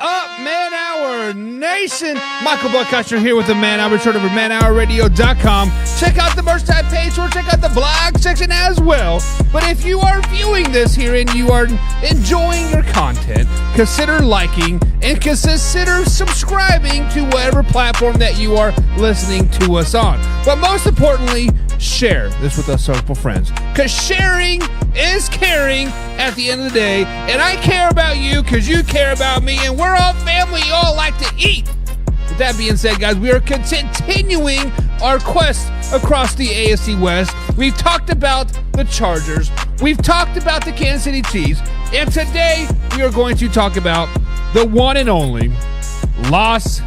up, Man Hour Nation? Michael Buckcuster here with the Man Hour. Return over manhourradio.com. Check out the merch type page or check out the blog section as well. But if you are viewing this here and you are enjoying your content, consider liking and consider subscribing to whatever platform that you are listening to us on. But most importantly, share this with us circle friends, because sharing is caring at the end of the day, and I care about you because you care about me, and we're all family. You all like to eat. With that being said, guys, we are continuing our quest across the AFC West. We've talked about the Chargers, we've talked about the Kansas City Chiefs, and today we are going to talk about the one and only Las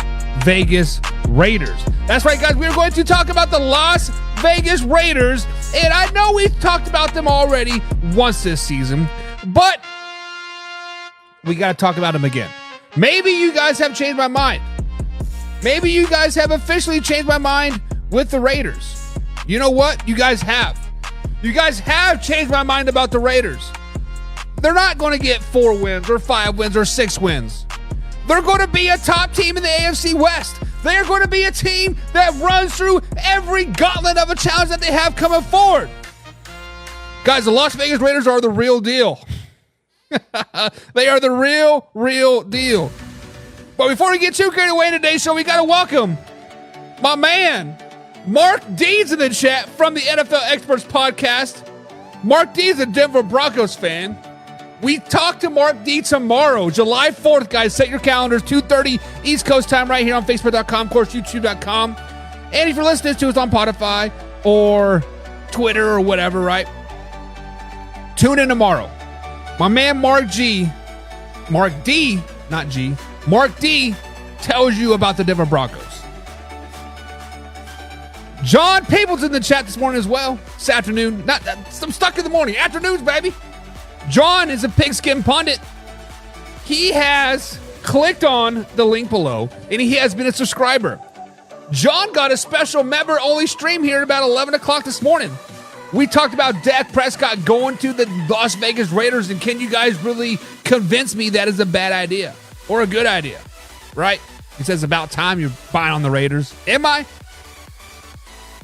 Vegas Raiders. That's right, guys. We're going to talk about the Las Vegas Raiders, and I know we've talked about them already once this season, but we got to talk about them again. Maybe you guys have changed my mind. Maybe you guys have officially changed my mind with the Raiders. You know what? You guys have. You guys have changed my mind about the Raiders. They're not going to get 4 wins or 5 wins or 6 wins. They're going to be a top team in the AFC West. They're going to be a team that runs through every gauntlet of a challenge that they have coming forward. Guys, the Las Vegas Raiders are the real deal. They are the real deal. But before we get too carried away in today's show, we got to welcome my man, Mark Deeds, in the chat from the NFL Experts Podcast. Mark Deeds, a Denver Broncos fan. We talk to Mark D tomorrow, July 4th, guys. Set your calendars, 2:30 East Coast time right here on Facebook.com, of course, YouTube.com. And if you're listening to us on Spotify or Twitter or whatever, right? Tune in tomorrow. My man Mark D tells you about the Denver Broncos. John Peoples in the chat this morning as well. This afternoon. I'm stuck in the morning. Afternoons, baby. John is a pigskin pundit. He has clicked on the link below, and he has been a subscriber. John got a special member-only stream here at about 11 o'clock this morning. We talked about Dak Prescott going to the Las Vegas Raiders, and can you guys really convince me that is a bad idea or a good idea, right? He says, about time you're buying on the Raiders. Am I?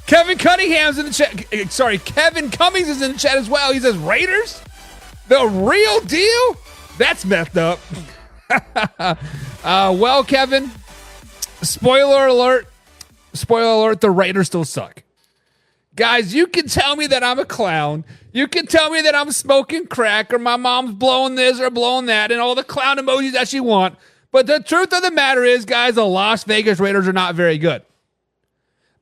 Kevin Cunningham's in the chat. Sorry, Kevin Cummings is in the chat as well. He says, Raiders? The real deal? That's messed up. Well, Kevin, spoiler alert, the Raiders still suck. Guys, you can tell me that I'm a clown. You can tell me that I'm smoking crack or my mom's blowing this or blowing that and all the clown emojis that you want. But the truth of the matter is, guys, the Las Vegas Raiders are not very good.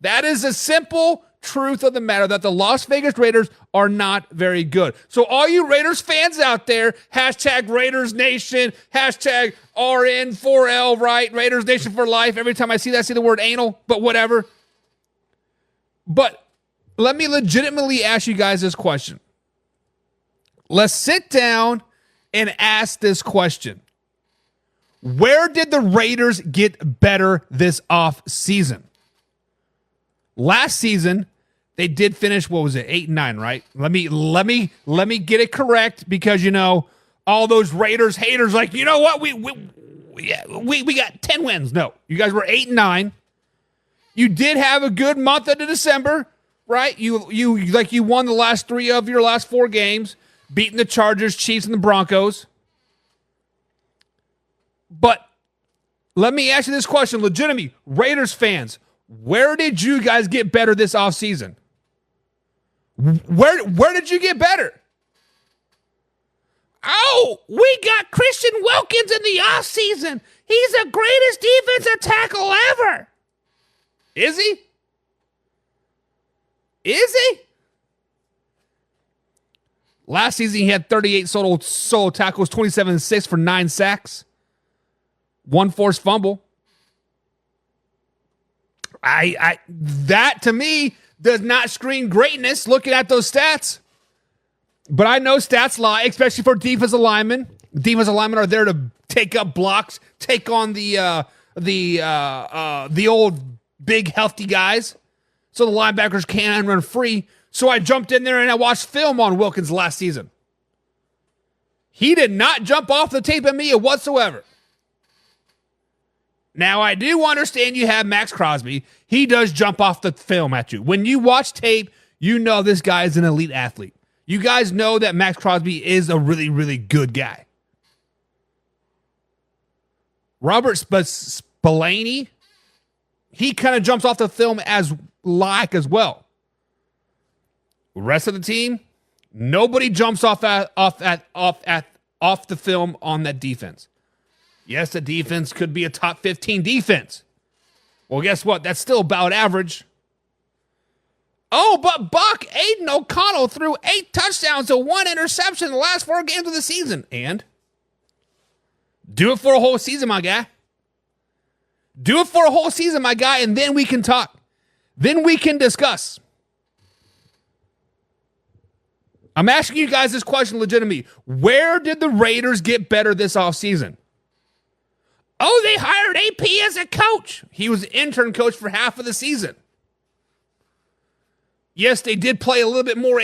That is a simple truth of the matter, that the Las Vegas Raiders are not very good. So all you Raiders fans out there, hashtag Raiders Nation, hashtag RN4L, right? Raiders Nation for life. Every time I see that, I see the word anal, but whatever. But let me legitimately ask you guys this question. Let's sit down and ask this question. Where did the Raiders get better this off season? Last season, they did finish, 8-9, right? Let me get it correct, because all those Raiders haters like, you know what? We got 10 wins. No, you guys were 8-9. You did have a good month into December, right? You won the last 3 of your last 4 games, beating the Chargers, Chiefs, and the Broncos. But let me ask you this question, legitimately, Raiders fans. Where did you guys get better this offseason? Where did you get better? Oh, we got Christian Wilkins in the offseason. He's the greatest defensive tackle ever. Is he? Is he? Last season, he had 38 solo tackles, 27-6 for 9 sacks, 1 forced fumble. That to me does not scream greatness looking at those stats. But I know stats lie, especially for defensive linemen. Defensive linemen are there to take up blocks, take on the old big healthy guys, so the linebackers can run free. So I jumped in there and I watched film on Wilkins last season. He did not jump off the tape at me whatsoever. Now, I do understand you have Max Crosby. He does jump off the film at you. When you watch tape, you know this guy is an elite athlete. You guys know that Max Crosby is a really, really good guy. Robert Spillane, he kind of jumps off the film as well. The rest of the team, nobody jumps off the film on that defense. Yes, the defense could be a top 15 defense. Well, guess what? That's still about average. Oh, but Buck Aiden O'Connell threw 8 touchdowns and 1 interception in the last 4 games of the season. And do it for a whole season, my guy. Do it for a whole season, my guy, and then we can talk. Then we can discuss. I'm asking you guys this question legitimately. Where did the Raiders get better this offseason? Oh, they hired AP as a coach. He was an intern coach for half of the season. Yes, they did play a little bit more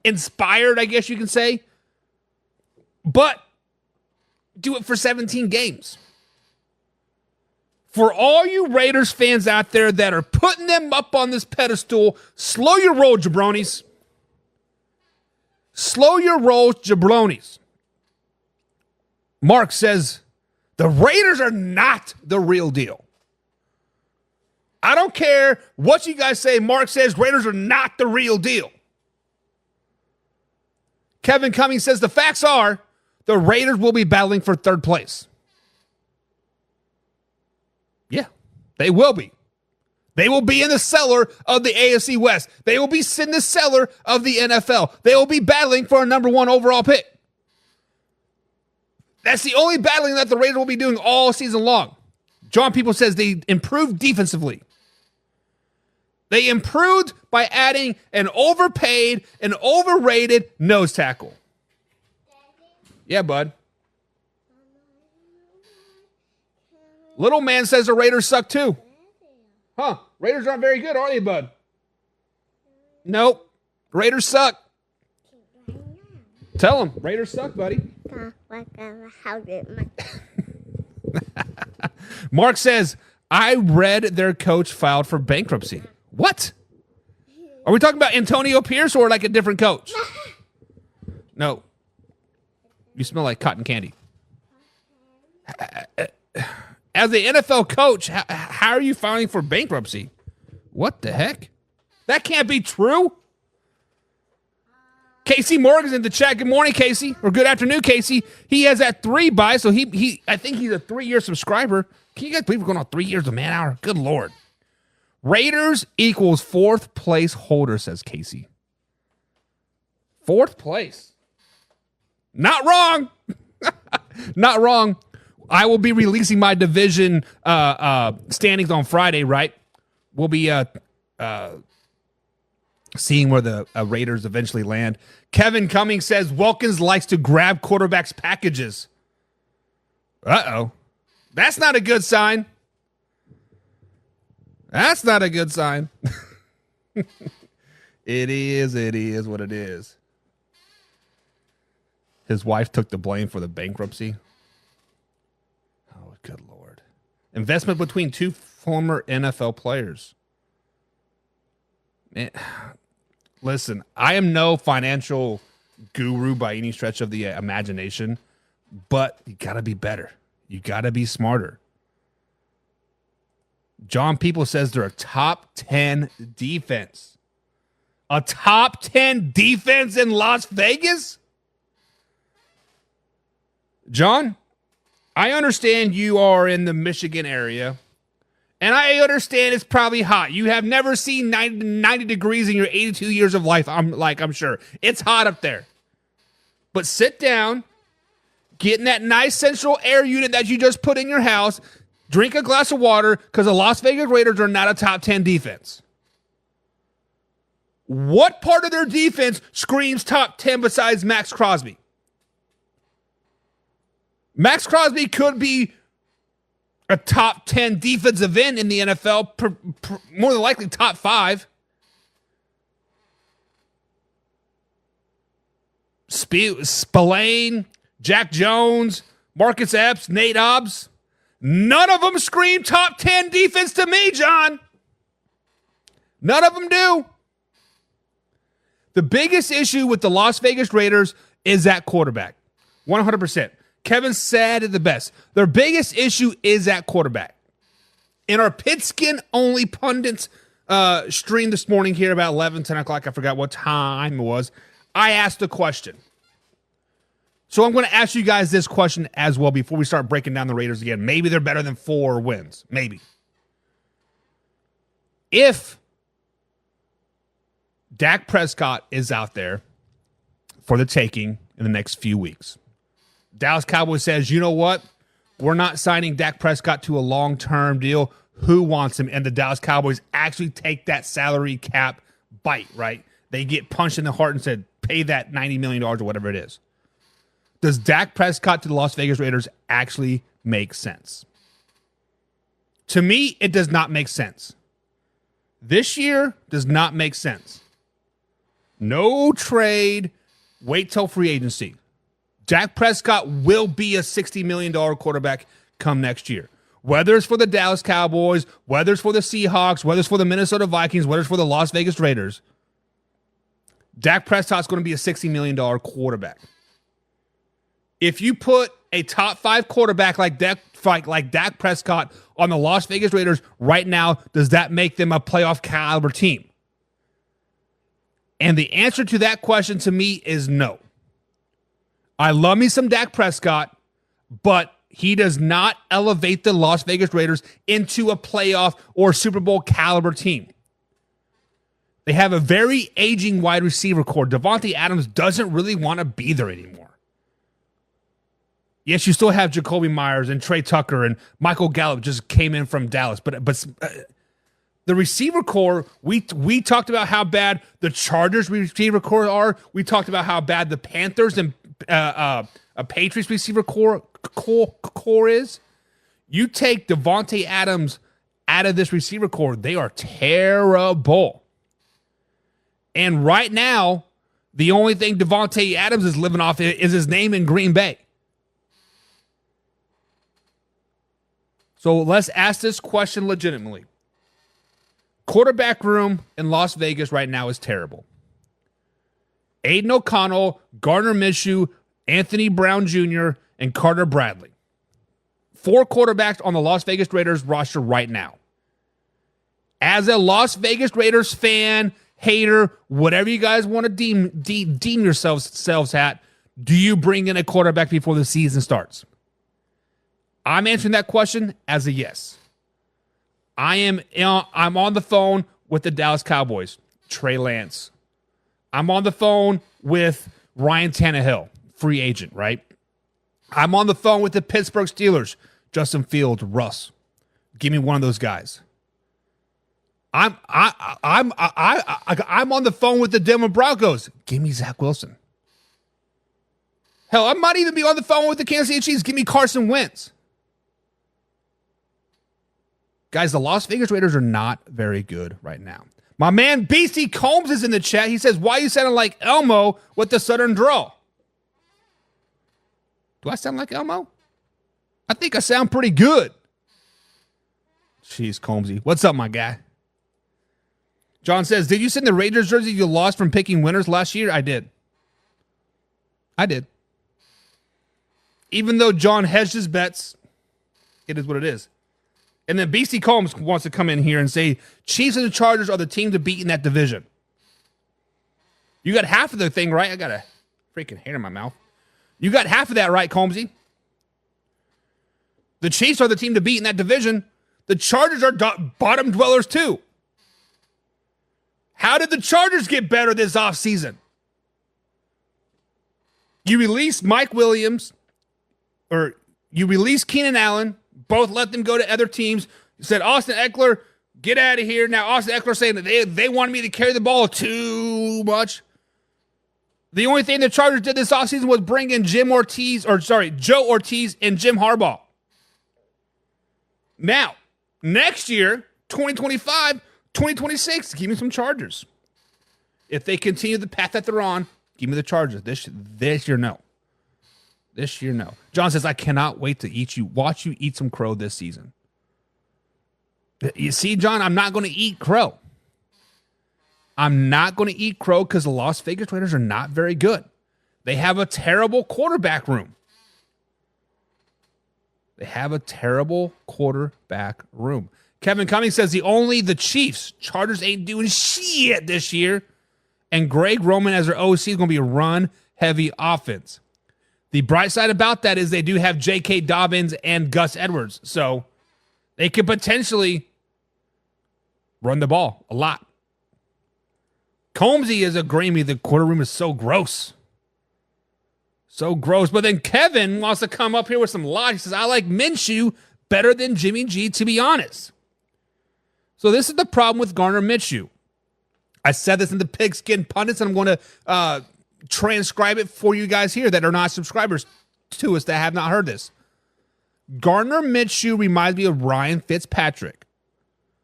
inspired, I guess you can say. But do it for 17 games. For all you Raiders fans out there that are putting them up on this pedestal, slow your roll, jabronis. Slow your roll, jabronis. Mark says, the Raiders are not the real deal. I don't care what you guys say. Mark says Raiders are not the real deal. Kevin Cummings says the facts are the Raiders will be battling for 3rd place. Yeah, they will be. They will be in the cellar of the AFC West. They will be in the cellar of the NFL. They will be battling for a number 1 overall pick. That's the only battling that the Raiders will be doing all season long. John People says they improved defensively. They improved by adding an overpaid and overrated nose tackle. Yeah, bud. Little man says the Raiders suck too. Huh. Raiders aren't very good, are they, bud? Nope. Raiders suck. Tell them. Raiders suck, buddy. Mark says, I read their coach filed for bankruptcy. What? Are we talking about Antonio Pierce or like a different coach? No. You smell like cotton candy. As the NFL coach, how are you filing for bankruptcy? What the heck? That can't be true. Casey Morgan's in the chat. Good morning, Casey. Or good afternoon, Casey. He has that 3 buy, so I think he's a 3-year subscriber. Can you guys believe we're going on 3 years of Man Hour? Good Lord. Raiders equals 4th place holder, says Casey. 4th place. Not wrong. Not wrong. I will be releasing my division standings on Friday, right? We'll be seeing where the Raiders eventually land. Kevin Cummings says Wilkins likes to grab quarterbacks' packages. Uh-oh. That's not a good sign. That's not a good sign. It is what it is. His wife took the blame for the bankruptcy. Oh, good Lord. Investment between 2 former NFL players. Man, listen, I am no financial guru by any stretch of the imagination, but you got to be better. You got to be smarter. John People says they're a top 10 defense. A top 10 defense in Las Vegas? John, I understand you are in the Michigan area, and I understand it's probably hot. You have never seen 90 degrees in your 82 years of life, I'm sure. It's hot up there. But sit down, get in that nice central air unit that you just put in your house, drink a glass of water, because the Las Vegas Raiders are not a top 10 defense. What part of their defense screams top 10 besides Max Crosby? Max Crosby could be a top 10 defensive end in the NFL, more than likely top 5. Spillane, Jack Jones, Marcus Epps, Nate Hobbs. None of them scream top 10 defense to me, John. None of them do. The biggest issue with the Las Vegas Raiders is that quarterback. 100%. Kevin said it the best. Their biggest issue is that quarterback. In our Pigskin-only pundits stream this morning here about 11, 10 o'clock, I forgot what time it was, I asked a question. So I'm going to ask you guys this question as well before we start breaking down the Raiders again. Maybe they're better than 4 wins. Maybe. If Dak Prescott is out there for the taking in the next few weeks, Dallas Cowboys says, you know what? We're not signing Dak Prescott to a long-term deal. Who wants him? And the Dallas Cowboys actually take that salary cap bite, right? They get punched in the heart and said, pay that $90 million or whatever it is. Does Dak Prescott to the Las Vegas Raiders actually make sense? To me, it does not make sense. This year does not make sense. No trade. Wait till free agency. Dak Prescott will be a $60 million quarterback come next year. Whether it's for the Dallas Cowboys, whether it's for the Seahawks, whether it's for the Minnesota Vikings, whether it's for the Las Vegas Raiders, Dak Prescott's going to be a $60 million quarterback. If you put a top 5 quarterback like Dak Prescott on the Las Vegas Raiders right now, does that make them a playoff caliber team? And the answer to that question to me is no. I love me some Dak Prescott, but he does not elevate the Las Vegas Raiders into a playoff or Super Bowl caliber team. They have a very aging wide receiver core. Davante Adams doesn't really want to be there anymore. Yes, you still have Jacoby Myers and Trey Tucker and Michael Gallup just came in from Dallas, but the receiver core, we talked about how bad the Chargers receiver core are. We talked about how bad the Panthers and Patriots receiver core is. You take Davante Adams out of this receiver core, they are terrible. And right now, the only thing Davante Adams is living off is his name in Green Bay. So let's ask this question legitimately. Quarterback room in Las Vegas right now is terrible. Aiden O'Connell, Gardner Minshew, Anthony Brown Jr., and Carter Bradley. 4 quarterbacks on the Las Vegas Raiders roster right now. As a Las Vegas Raiders fan, hater, whatever you guys want to deem yourselves at, do you bring in a quarterback before the season starts? I'm answering that question as a yes. I'm on the phone with the Dallas Cowboys, Trey Lance. I'm on the phone with Ryan Tannehill, free agent, right? I'm on the phone with the Pittsburgh Steelers, Justin Fields, Russ. Give me one of those guys. I'm on the phone with the Denver Broncos. Give me Zach Wilson. Hell, I might even be on the phone with the Kansas City Chiefs. Give me Carson Wentz. Guys, the Las Vegas Raiders are not very good right now. My man BC Combs is in the chat. He says, why you sounding like Elmo with the Southern drawl? Do I sound like Elmo? I think I sound pretty good. Jeez, Combsy. What's up, my guy? John says, did you send the Raiders jersey you lost from picking winners last year? I did. Even though John hedged his bets, it is what it is. And then BC Combs wants to come in here and say, Chiefs and the Chargers are the team to beat in that division. You got half of the thing right. I got a freaking hair in my mouth. You got half of that right, Combsy. The Chiefs are the team to beat in that division. The Chargers are bottom dwellers too. How did the Chargers get better this offseason? You release Mike Williams, or you release Keenan Allen. Both let them go to other teams. You said, Austin Eckler, get out of here. Now, Austin Eckler saying that they wanted me to carry the ball too much. The only thing the Chargers did this offseason was bring in Joe Ortiz and Jim Harbaugh. Now, next year, 2025, 2026, give me some Chargers. If they continue the path that they're on, give me the Chargers. This year, no. This year, no. John says, I cannot wait to watch you eat some crow this season. You see, John, I'm not going to eat crow. I'm not going to eat crow because the Las Vegas Raiders are not very good. They have a terrible quarterback room. Kevin Cummings says the Chiefs. Chargers ain't doing shit this year. And Greg Roman as their OC is going to be a run-heavy offense. The bright side about that is they do have J.K. Dobbins and Gus Edwards. So they could potentially run the ball a lot. Combsy is a Grammy. The quarter room is so gross. So gross. But then Kevin wants to come up here with some logic. He says, I like Minshew better than Jimmy G, to be honest. So this is the problem with Gardner Minshew. I said this in the Pigskin Pundits, and I'm going to transcribe it for you guys here that are not subscribers to us that have not heard this. Gardner Minshew reminds me of Ryan Fitzpatrick.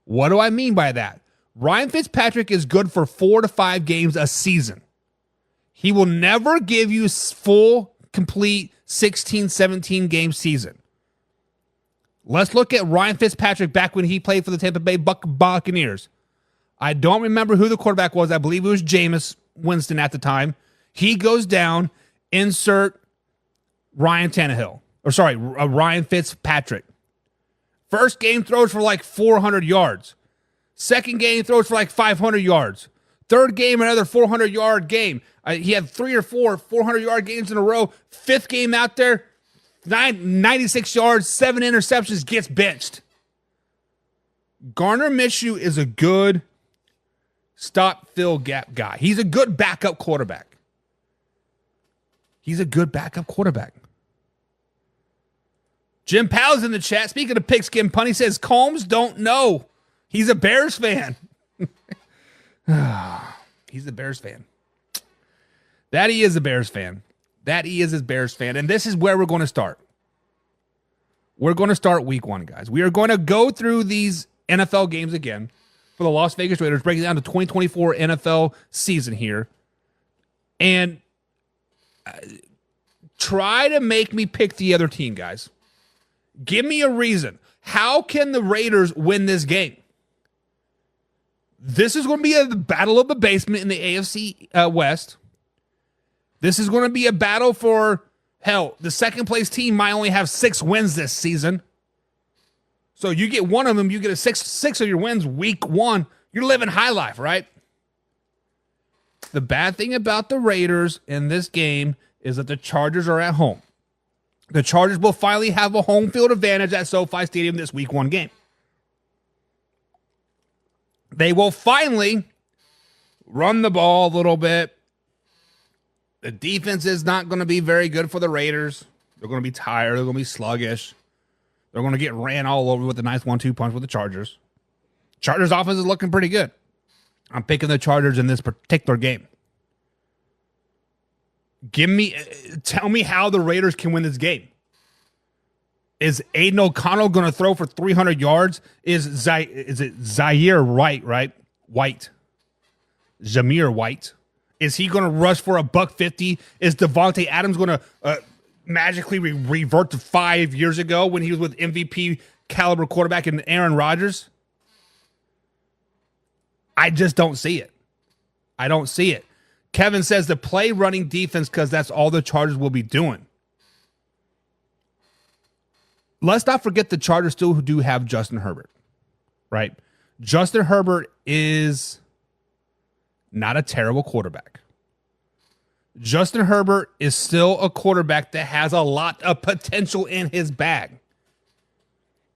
What do I mean by that? Ryan Fitzpatrick is good for 4 to 5 games a season. He will never give you full, complete 16, 17 game season. Let's look at Ryan Fitzpatrick back when he played for the Tampa Bay Buccaneers. I don't remember who the quarterback was. I believe it was Jameis Winston at the time. He goes down, insert Ryan Fitzpatrick. First game throws for like 400 yards. Second game throws for like 500 yards. Third game, another 400-yard game. He had 3 or 4 400-yard games in a row. Fifth game out there, 96 yards, 7 interceptions, gets benched. Gardner Minshew is a good stop, fill, gap guy. He's a good backup quarterback. Jim Powell's in the chat. Speaking of Pigskin Pun, he says, Combs don't know. He's a Bears fan. He's a Bears fan. That he is a Bears fan. And this is where we're going to start. We're going to start week 1, guys. We are going to go through these NFL games again for the Las Vegas Raiders, breaking down the 2024 NFL season here. And try to make me pick the other team, guys. Give me a reason. How can the Raiders win this game? This is going to be a battle of the basement in the AFC West. This is going to be a battle for, hell, the second place team might only have 6 wins this season. So you get one of them, you get a six of your wins week 1. You're living high life, right? The bad thing about the Raiders in this game is that the Chargers are at home. The Chargers will finally have a home field advantage at SoFi Stadium this week 1 game. They will finally run the ball a little bit. The defense is not going to be very good for the Raiders. They're going to be tired. They're going to be sluggish. They're going to get ran all over with a nice 1-2 punch with the Chargers. Chargers offense is looking pretty good. I'm picking the Chargers in this particular game. Tell me how the Raiders can win this game. Is Aiden O'Connell going to throw for 300 yards? Is it Zaire right? White. Zamir White. Is he going to rush for $150? Is Devontae Adams going to magically revert to 5 years ago when he was with MVP caliber quarterback and Aaron Rodgers? I just don't see it. I don't see it. Kevin says to play running defense because that's all the Chargers will be doing. Let's not forget the Chargers still do have Justin Herbert, right? Justin Herbert is not a terrible quarterback. Justin Herbert is still a quarterback that has a lot of potential in his bag.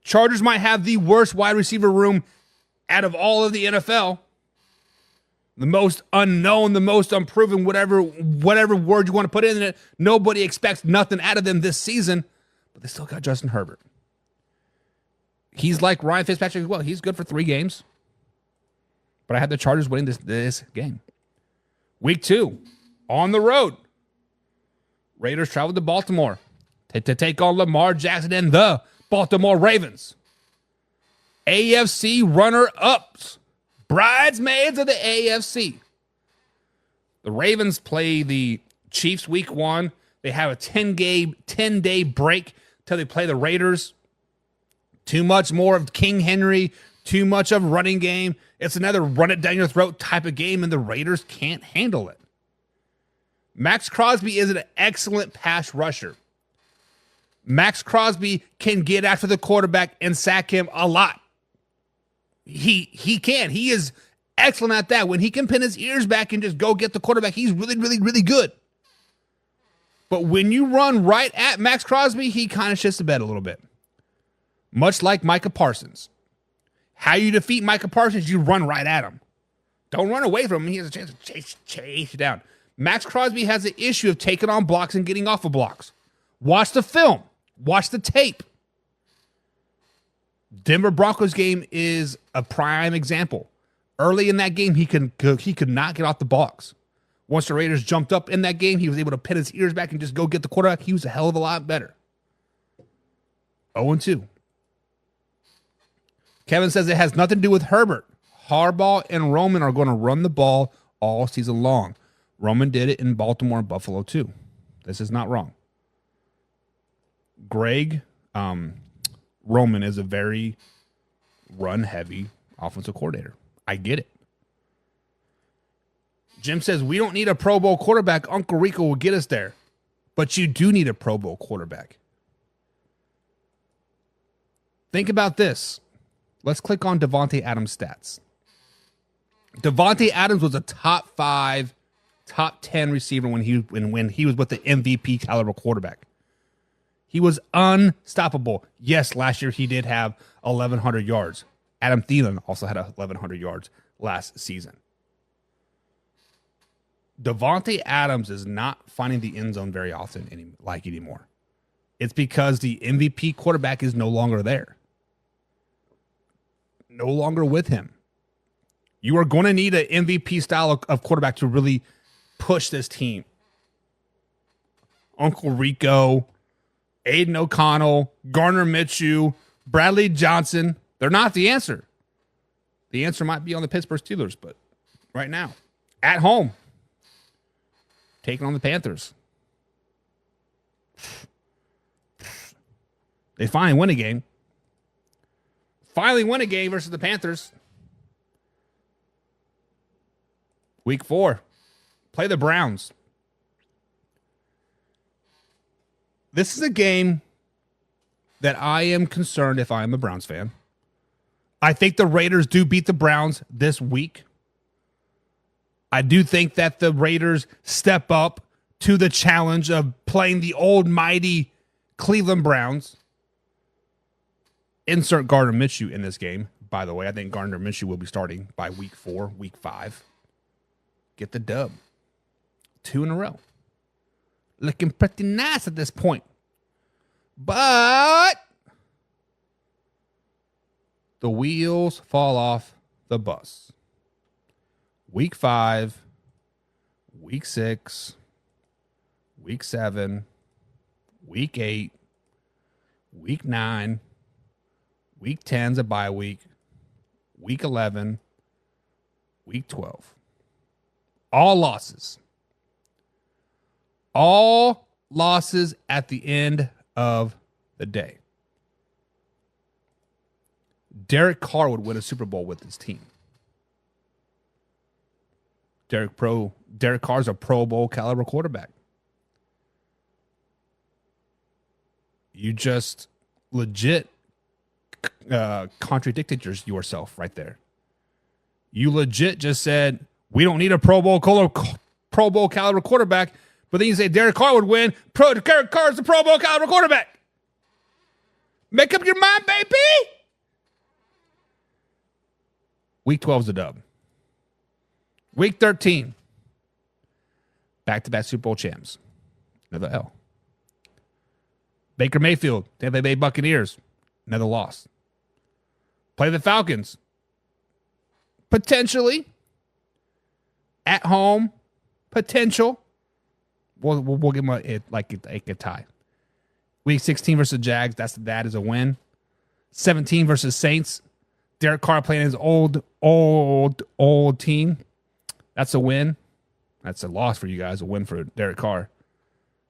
Chargers might have the worst wide receiver room out of all of the NFL. The most unknown, the most unproven, whatever word you want to put in it. Nobody expects nothing out of them this season, but they still got Justin Herbert. He's like Ryan Fitzpatrick as well. He's good for 3 games. But I had the Chargers winning this game. Week 2, on the road. Raiders travel to Baltimore to take on Lamar Jackson and the Baltimore Ravens. AFC runner-ups. Bridesmaids of the AFC. The Ravens play the Chiefs week 1. They have a 10-day break till they play the Raiders. Too much more of King Henry, too much of running game. It's another run it down your throat type of game, and the Raiders can't handle it. Max Crosby is an excellent pass rusher. Max Crosby can get after the quarterback and sack him a lot. He can. He is excellent at that. When he can pin his ears back and just go get the quarterback, he's really, really, really good. But when you run right at Max Crosby, he kind of shits the bed a little bit. Much like Micah Parsons. How you defeat Micah Parsons, you run right at him. Don't run away from him. He has a chance to chase you down. Max Crosby has the issue of taking on blocks and getting off of blocks. Watch the film. Watch the tape. Denver Broncos game is a prime example. Early in that game, he could not get off the blocks. Once the Raiders jumped up in that game, he was able to pin his ears back and just go get the quarterback. He was a hell of a lot better. 0-2. Kevin says it has nothing to do with Herbert. Harbaugh and Roman are going to run the ball all season long. Roman did it in Baltimore and Buffalo too. This is not wrong. Greg Roman is a very run-heavy offensive coordinator. I get it. Jim says, we don't need a Pro Bowl quarterback. Uncle Rico will get us there. But you do need a Pro Bowl quarterback. Think about this. Let's click on Davante Adams' stats. Davante Adams was a top 5, top 10 receiver when he was with the MVP caliber quarterback. He was unstoppable. Yes, last year he did have 1,100 yards. Adam Thielen also had 1,100 yards last season. Davante Adams is not finding the end zone very often anymore. It's because the MVP quarterback is no longer there. No longer with him. You are going to need an MVP style of quarterback to really push this team. Uncle Rico, Aiden O'Connell, Gardner Minshew, Bradley Johnson, they're not the answer. The answer might be on the Pittsburgh Steelers, but right now, at home, taking on the Panthers. They finally win a game. Finally win a game versus the Panthers. Week 4. Play the Browns. This is a game that I am concerned if I am a Browns fan. I think the Raiders do beat the Browns this week. I do think that the Raiders step up to the challenge of playing the old mighty Cleveland Browns. Insert Gardner Minshew in this game. By the way, I think Gardner Minshew will be starting by week 4, week 5. Get the dub. 2 in a row. Looking pretty nice at this point. But the wheels fall off the bus. Week 5, week 6, week 7, week 8, week 9, week 10's a bye week, week 11, week 12. All losses. All losses at the end of the day. Derek Carr would win a Super Bowl with his team. Derek Carr's a Pro Bowl caliber quarterback. You just legit contradicted yourself right there. You legit just said, we don't need a Pro Bowl caliber quarterback, but then you say Derek Carr would win. Derek Carr's a Pro Bowl caliber quarterback. Make up your mind, baby. Week 12's a dub. Week 13, back-to-back Super Bowl champs. Another L. Baker Mayfield, Tampa Bay Buccaneers. Another loss. Play the Falcons. Potentially. At home. Potential. We'll give them a tie. Week 16 versus Jags. That is a win. 17 versus Saints. Derek Carr playing his old team. That's a win. That's a loss for you guys. A win for Derek Carr.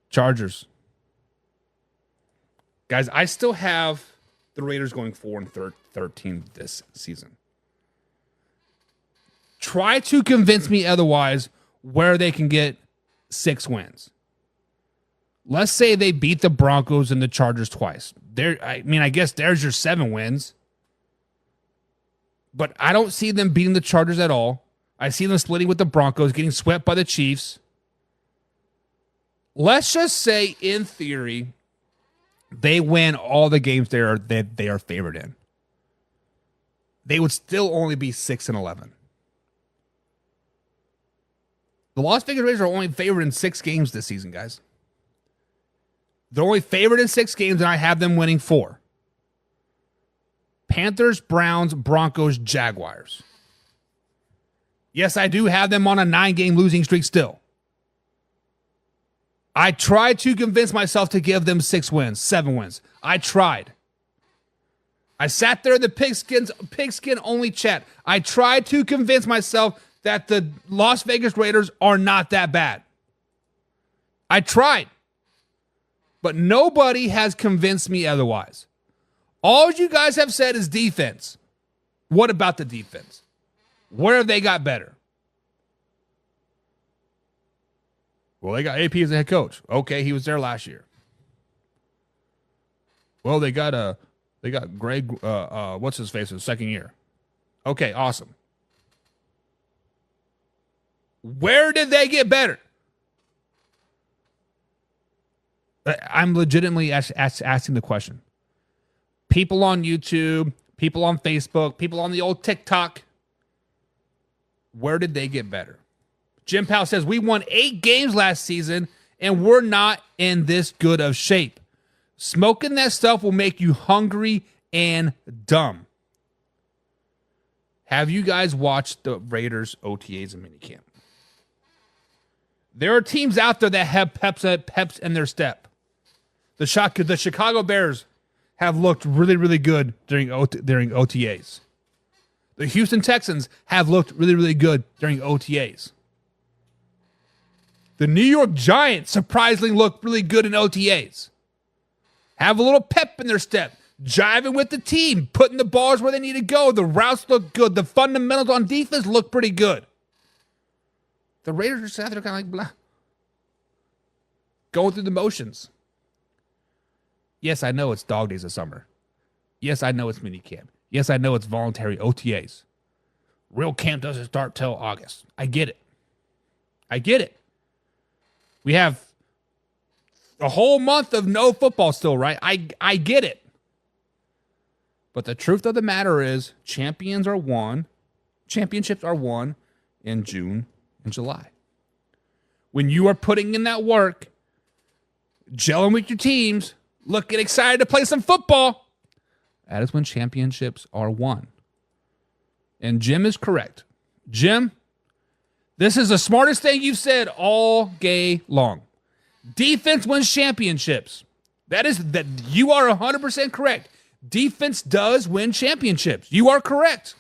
Chargers. Guys, I still have the Raiders going 4-13 this season. Try to convince me otherwise where they can get 6 wins. Let's say they beat the Broncos and the Chargers twice. I guess there's your 7 wins. But I don't see them beating the Chargers at all. I see them splitting with the Broncos, getting swept by the Chiefs. Let's just say, in theory, they win all the games they are favored in. They would still only be 6-11. The Las Vegas Raiders are only favored in 6 games this season, guys. They're only favored in 6 games, and I have them winning 4. Panthers, Browns, Broncos, Jaguars. Yes, I do have them on a 9-game losing streak still. I tried to convince myself to give them 6 wins, 7 wins. I tried. I sat there in the pigskin only chat. I tried to convince myself that the Las Vegas Raiders are not that bad. I tried. But nobody has convinced me otherwise. All you guys have said is defense. What about the defense? Where have they got better? Well, they got AP as the head coach. Okay, he was there last year. Well, they got Greg, what's his face, his second year. Okay, awesome. Where did they get better? I'm legitimately asking the question. People on YouTube, people on Facebook, people on the old TikTok, where did they get better? Jim Powell says, we won 8 games last season, and we're not in this good of shape. Smoking that stuff will make you hungry and dumb. Have you guys watched the Raiders OTAs and minicamp? There are teams out there that have peps in their step. The Chicago Bears have looked really, really good during OTAs. The Houston Texans have looked really, really good during OTAs. The New York Giants surprisingly look really good in OTAs. Have a little pep in their step. Jiving with the team. Putting the balls where they need to go. The routes look good. The fundamentals on defense look pretty good. The Raiders are sat there kind of like blah. Going through the motions. Yes, I know it's dog days of summer. Yes, I know it's minicamp. Yes, I know it's voluntary OTAs. Real camp doesn't start till August. I get it. We have a whole month of no football still, right? I get it. But the truth of the matter is, championships are won in June and July. When you are putting in that work, gelling with your teams, looking excited to play some football, that is when championships are won. And Jim is correct. Jim, this is the smartest thing you've said all day long. Defense wins championships. That you are 100% correct. Defense does win championships. You are correct.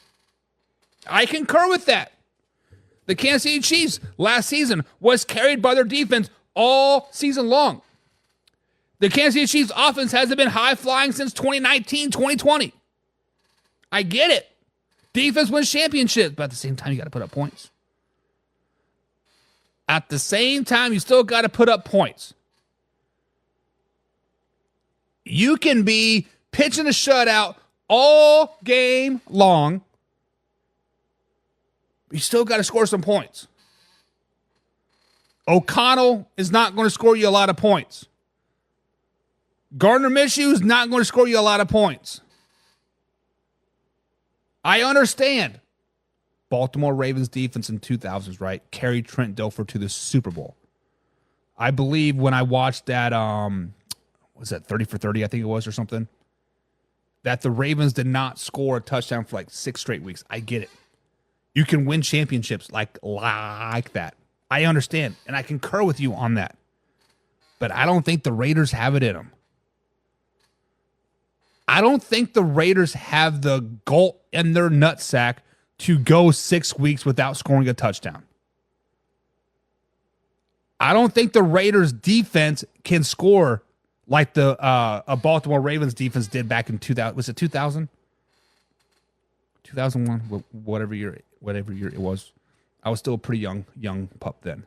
I concur with that. The Kansas City Chiefs last season was carried by their defense all season long. The Kansas City Chiefs offense hasn't been high-flying since 2019, 2020. I get it. Defense wins championships, but at the same time, you got to put up points. At the same time, you still got to put up points. You can be pitching a shutout all game long. You still got to score some points. O'Connell is not going to score you a lot of points. Gardner Minshew is not going to score you a lot of points. I understand. Baltimore Ravens defense in 2000s, right? Carried Trent Dilfer to the Super Bowl. I believe when I watched that, was that 30 for 30, I think it was, or something, that the Ravens did not score a touchdown for like 6 straight weeks. I get it. You can win championships like that. I understand, and I concur with you on that. But I don't think the Raiders have it in them. I don't think the Raiders have the gulp in their nutsack to go 6 weeks without scoring a touchdown. I don't think the Raiders defense can score like the Baltimore Ravens defense did back in 2000. Was it 2000? 2001, whatever year it was. I was still a pretty young pup then.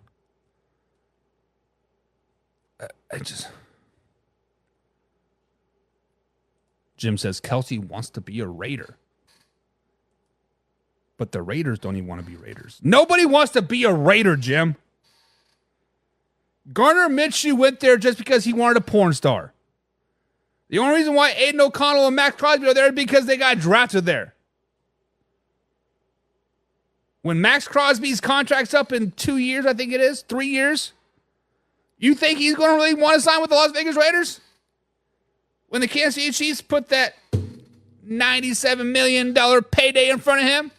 Jim says Kelsey wants to be a Raider. But the Raiders don't even want to be Raiders. Nobody wants to be a Raider, Jim. Gardner Minshew went there just because he wanted a porn star. The only reason why Aiden O'Connell and Max Crosby are there is because they got drafted there. When Max Crosby's contract's up in 2 years, I think it is, 3 years, you think he's going to really want to sign with the Las Vegas Raiders? When the Kansas City Chiefs put that $97 million payday in front of him?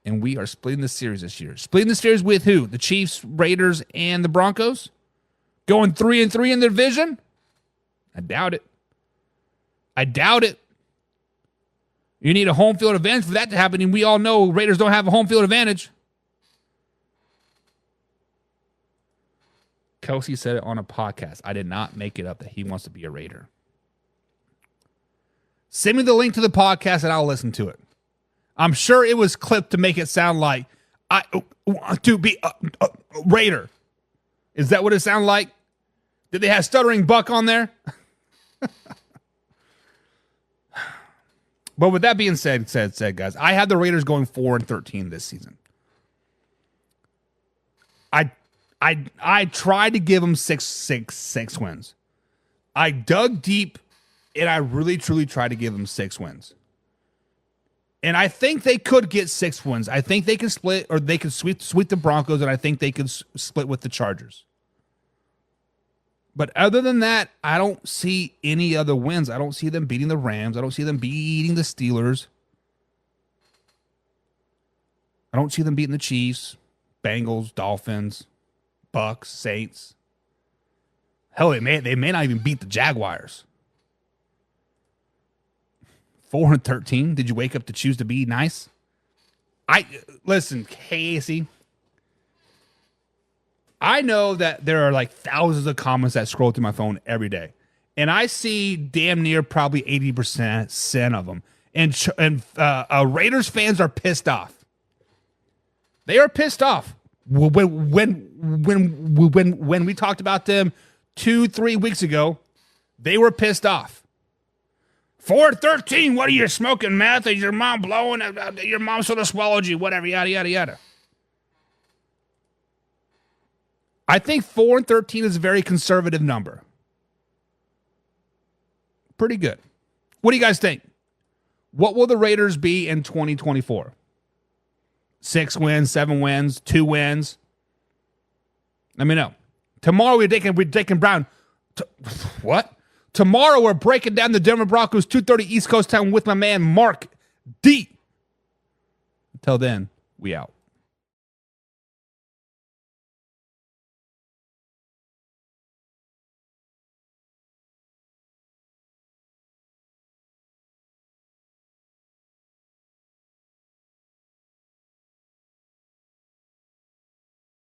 And we are splitting the series this year. Splitting the series with who? The Chiefs, Raiders, and the Broncos? Going 3-3 in the division? I doubt it. You need a home field advantage for that to happen, and we all know Raiders don't have a home field advantage. Kelsey said it on a podcast. I did not make it up that he wants to be a Raider. Send me the link to the podcast, and I'll listen to it. I'm sure it was clipped to make it sound like I want to be a Raider. Is that what it sounded like? Did they have Stuttering Buck on there? But with that being said, guys, I have the Raiders going 4-13 this season. I tried to give them six wins. I dug deep, and I really, truly tried to give them 6 wins. And I think they could get 6 wins. I think they can split, or they can sweep the Broncos, and I think they can split with the Chargers. But other than that, I don't see any other wins. I don't see them beating the Rams. I don't see them beating the Steelers. I don't see them beating the Chiefs, Bengals, Dolphins, Bucks, Saints. Hell, they may not even beat the Jaguars. 4-13. Did you wake up to choose to be nice? Listen, Casey. I know that there are like thousands of comments that scroll through my phone every day, and I see damn near probably 80% of them. And Raiders fans are pissed off. They are pissed off. When we talked about them 2-3 weeks ago, they were pissed off. 4-13. What are you smoking meth? Is your mom blowing? Your mom sort of swallowed you. Whatever. Yada yada yada. I think 4-13 is a very conservative number. Pretty good. What do you guys think? What will the Raiders be in 2024? 6 wins, 7 wins, 2 wins? Let me know. Tomorrow we're taking Brown. What? Tomorrow we're breaking down the Denver Broncos 2:30 East Coast time with my man Mark D. Until then, we out.